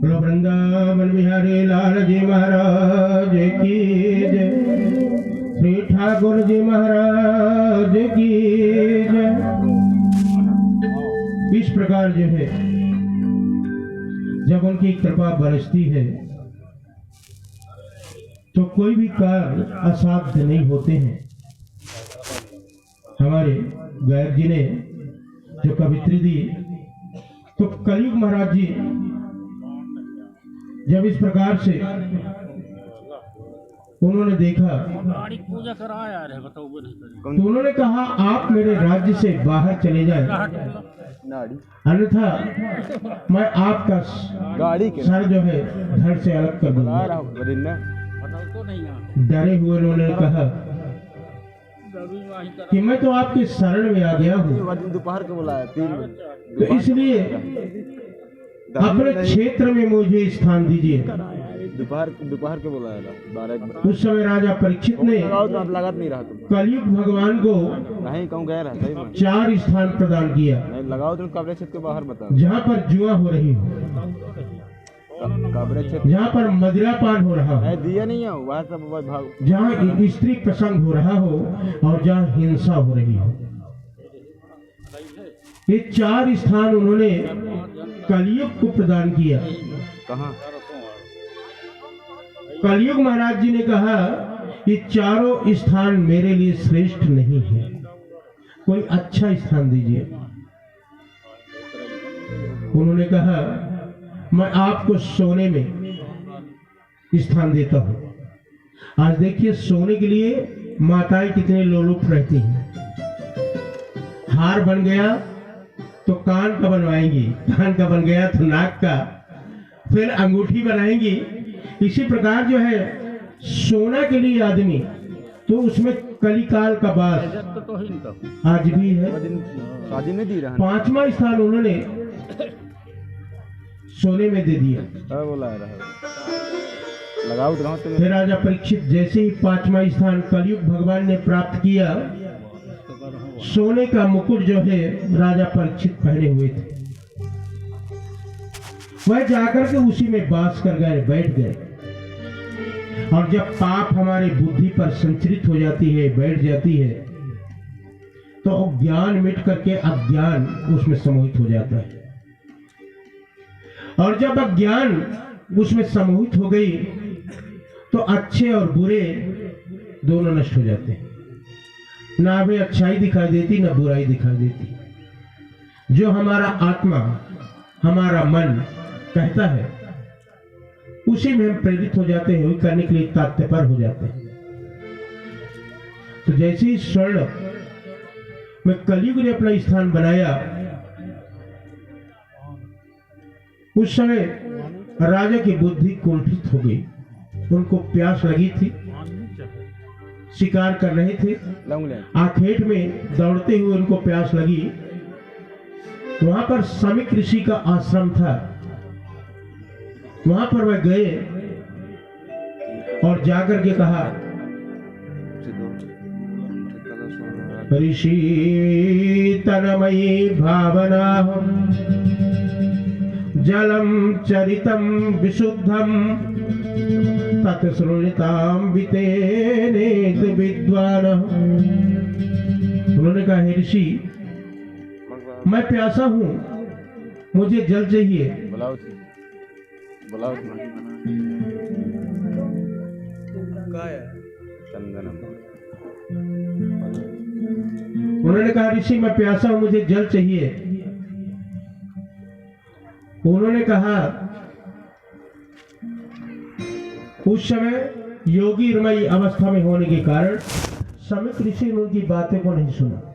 वृंदावन बिहारी लाल जी महाराज की जय, श्री ठाकुर जी महाराज की जय। इस प्रकार जो है जब उनकी कृपा बरसती है तो कोई भी कार्य असाध्य नहीं होते हैं। हमारे गायक जी ने जो कवित्री दी, तो कलयुग महाराज जी जब इस प्रकार से उन्होंने देखा पूजा कराया है, बताओ तो उन्होंने कहा आप मेरे राज्य से बाहर चले जाएं, अन्यथा मैं आपका सर जो है धड़ से अलग कर दूंगा। डरे हुए उन्होंने कहा कि मैं तो आपके शरण में आ गया हूँ, दोपहर को बुलाया 3 बजे, तो इसलिए अपने क्षेत्र में मुझे स्थान दीजिए। दोपहर को बुलाया था 12। उस समय राजा परीक्षित ने लागत नहीं रहा तुम कलयुग भगवान को नहीं कहूँ गया रहा सही में 4 स्थान प्रदान किया, नहीं लगाओ तुम कब्र क्षेत्र के बाहर बताओ, जहाँ पर जुआ हो रही हो, कब्र क्षेत्र जहाँ पर मदिरापान हो रहा हो, दिया नहीं है वह सब भाग, जहाँ स्त्री प्रसंग हो रहा हो और जहाँ हिंसा हो रही हो। ये 4 स्थान उन्होंने कलयुग को प्रदान किया। कहाँ? कलयुग महाराज जी ने कहा कि चारों स्थान मेरे लिए श्रेष्ठ नहीं है, कोई अच्छा स्थान दीजिए। उन्होंने कहा मैं आपको सोने में स्थान देता हूं। आज देखिए सोने के लिए माताएं कितने लोलुप रहती हैं। हार बन गया तो कान का बनवाएंगी, कान का बन गया तो नाक का, फिर अंगूठी बनाएंगी। इसी प्रकार जो है सोना के लिए आदमी, तो उसमें कलिकाल का बास आज भी है। 5वां स्थान उन्होंने सोने में दे दिया। लगाओ फिर राजा परीक्षित जैसे ही 5वां स्थान कलयुग भगवान ने प्राप्त किया, सोने का मुकुट जो है राजा परीक्षित पहने हुए थे, वह जाकर के उसी में वास कर गए, बैठ गए। और जब पाप हमारी बुद्धि पर संचरित हो जाती है, बैठ जाती है, तो ज्ञान मिट करके अज्ञान उसमें समोहित हो जाता है। और जब अज्ञान उसमें समोहित हो गई तो अच्छे और बुरे दोनों नष्ट हो जाते हैं। ना हमें अच्छाई दिखाई देती, ना बुराई दिखाई देती। जो हमारा आत्मा, हमारा मन कहता है, उसी में हम प्रेरित हो जाते हैं, करने के लिए तत्पर हो जाते हैं। तो जैसे ही स्वर्ण में कलयुग ने अपना स्थान बनाया, उस समय राजा की बुद्धि कुंठित हो गई। उनको प्यास लगी थी, शिकार कर रहे थे, आखेट में दौड़ते हुए उनको प्यास लगी। वहां पर समिक ऋषि का आश्रम था, वहां पर वह गए और जाकर के कहा ऋषि तन्मयी भावना जलम चरितम विशुद्धम तत्श्रुणिताम वितेनेत विद्वान। उन्होंने कहा हे ऋषि, मैं प्यासा हूं, मुझे जल चाहिए। उन्होंने कहा ऋषि मैं प्यासा हूं, मुझे जल चाहिए। उन्होंने कहा उस समय योगीमयी अवस्था में होने के कारण समिक ऋषि ने उनकी बातें को नहीं सुना।